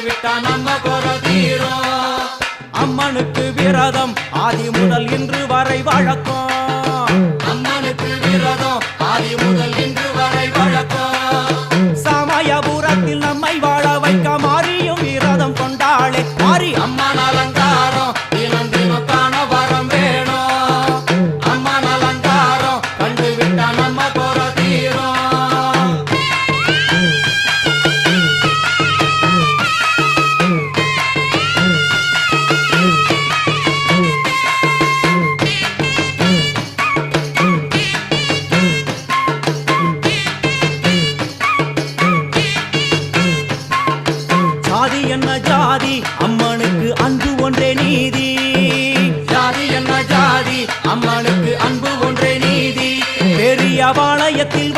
விட்டா நம்ம குறை தீரும். அம்மனுக்கு விரதம் ஆதி முதல் இன்று வரை வழக்கம். அம்மனுக்கு விரதம் ஆதி முதல் இன்று வரை வழக்கம். சமயபுரத்தில் நம்மை வாழ வைக்க மாறியும் விரதம் கொண்டாளே மாறி அம்மன் அலங்காரம் தினம் தினம் காண வரம் வேணும். அம்மன் அலங்காரம் கண்டு விட்டா நம்ம குறை தீரும். ஜாதி என்ன ஜாதி அம்மனுக்கு அன்பு ஒன்றே நீதி. ஜாதி என்ன ஜாதி அம்மனுக்கு அன்பு ஒன்றே நீதி. பெரிய பாளையத்தில்